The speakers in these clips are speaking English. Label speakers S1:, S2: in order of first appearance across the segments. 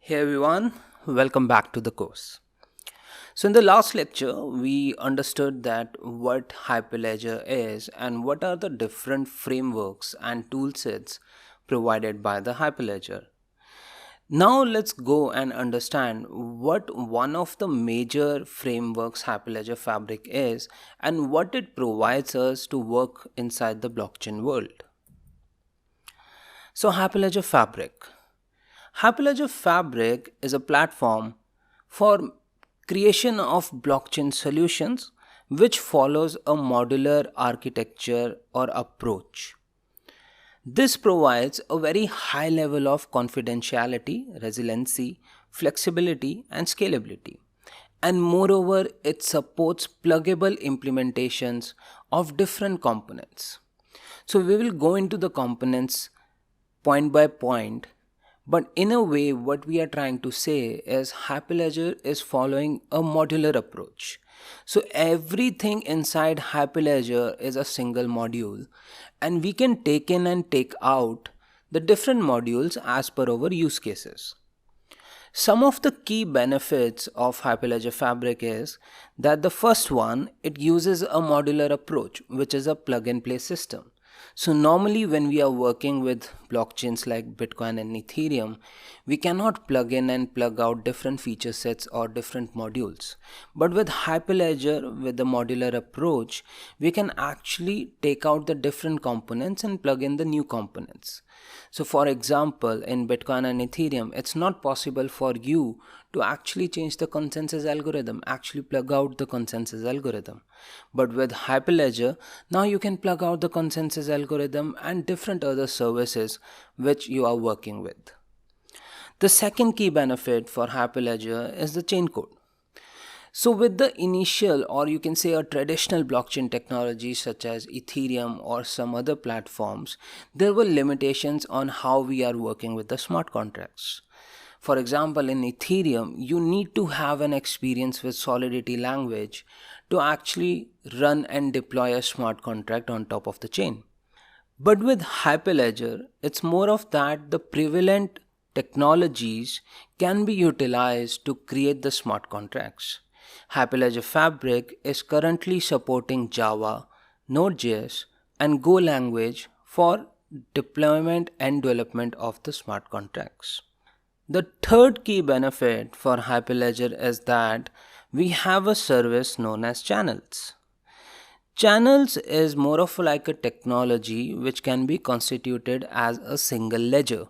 S1: Hey everyone, welcome back to the course. So in the last lecture, we understood that what Hyperledger is and what are the different frameworks and toolsets provided by the Hyperledger. Now let's go and understand what one of the major frameworks Hyperledger Fabric is and what it provides us to work inside the blockchain world. So Hyperledger Fabric. Hyperledger Fabric is a platform for creation of blockchain solutions which follows a modular architecture or approach. This provides a very high level of confidentiality, resiliency, flexibility, and scalability. And moreover, it supports pluggable implementations of different components. So, we will go into the components point by point, but in a way, what we are trying to say is Hyperledger is following a modular approach. So everything inside Hyperledger is a single module, and we can take in and take out the different modules as per our use cases. Some of the key benefits of Hyperledger Fabric is that the first one, it uses a modular approach, which is a plug and play system. So normally when we are working with blockchains like Bitcoin and Ethereum, we cannot plug in and plug out different feature sets or different modules. But with Hyperledger, with the modular approach, we can actually take out the different components and plug in the new components. So for example, in Bitcoin and Ethereum, it's not possible for you to actually change the consensus algorithm, actually plug out the consensus algorithm. But with Hyperledger, now you can plug out the consensus algorithm and different other services which you are working with. The second key benefit for Hyperledger is the chain code. So with the initial, or you can say a traditional blockchain technology such as Ethereum or some other platforms, there were limitations on how we are working with the smart contracts. For example, in Ethereum, you need to have an experience with Solidity language to actually run and deploy a smart contract on top of the chain. But with Hyperledger, it's more of that the prevalent technologies can be utilized to create the smart contracts. Hyperledger Fabric is currently supporting Java, Node.js, and Go language for deployment and development of the smart contracts. The third key benefit for Hyperledger is that we have a service known as channels. Channels is more of like a technology which can be constituted as a single ledger.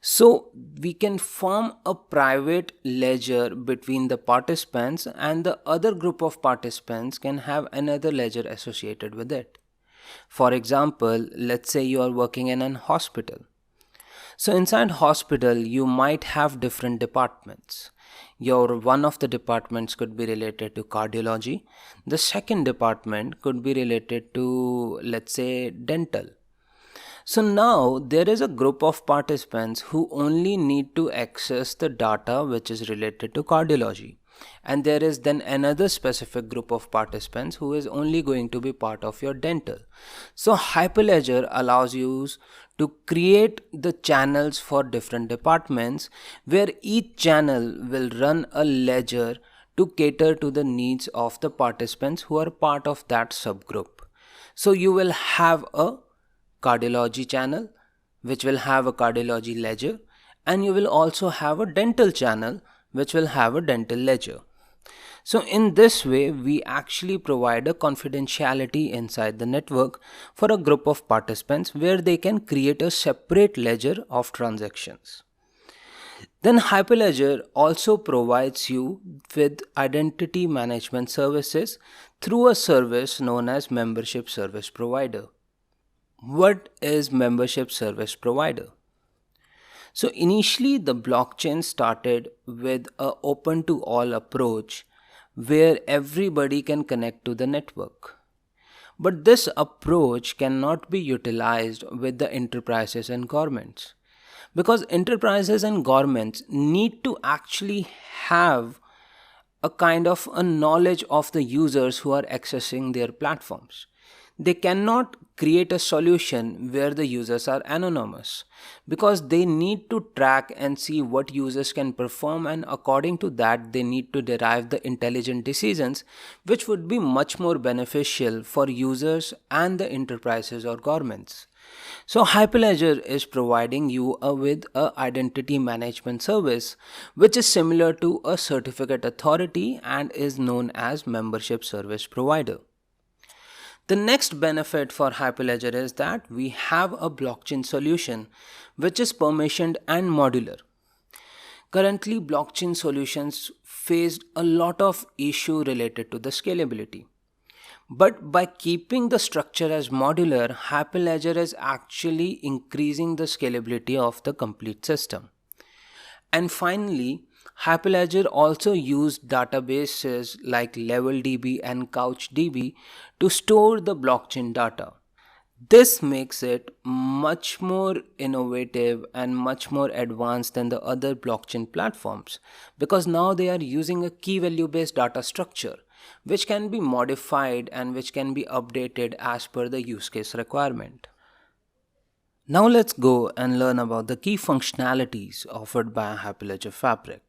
S1: So we can form a private ledger between the participants, and the other group of participants can have another ledger associated with it. For example, let's say you are working in an hospital. So inside hospital, you might have different departments. Your one of the departments could be related to cardiology. The second department could be related to, let's say, dental. So now there is a group of participants who only need to access the data which is related to cardiology. And there is then another specific group of participants who is only going to be part of your dental. So Hyperledger allows you to create the channels for different departments where each channel will run a ledger to cater to the needs of the participants who are part of that subgroup. So you will have a cardiology channel which will have a cardiology ledger, and you will also have a dental channel which will have a dental ledger. So in this way, we actually provide a confidentiality inside the network for a group of participants where they can create a separate ledger of transactions. Then Hyperledger also provides you with identity management services through a service known as Membership Service Provider. What is Membership Service Provider? So initially the blockchain started with a open to all approach where everybody can connect to the network. But this approach cannot be utilized with the enterprises and governments, because enterprises and governments need to actually have a kind of a knowledge of the users who are accessing their platforms. They cannot create a solution where the users are anonymous because they need to track and see what users can perform, and according to that, they need to derive the intelligent decisions which would be much more beneficial for users and the enterprises or governments. So Hyperledger is providing you with a identity management service which is similar to a certificate authority and is known as membership service provider. The next benefit for Hyperledger is that we have a blockchain solution which is permissioned and modular. Currently, blockchain solutions faced a lot of issue related to the scalability. But by keeping the structure as modular, Hyperledger is actually increasing the scalability of the complete system. And finally, Hyperledger also used databases like LevelDB and CouchDB to store the blockchain data. This makes it much more innovative and much more advanced than the other blockchain platforms because now they are using a key value based data structure which can be modified and which can be updated as per the use case requirement. Now let's go and learn about the key functionalities offered by Hyperledger Fabric.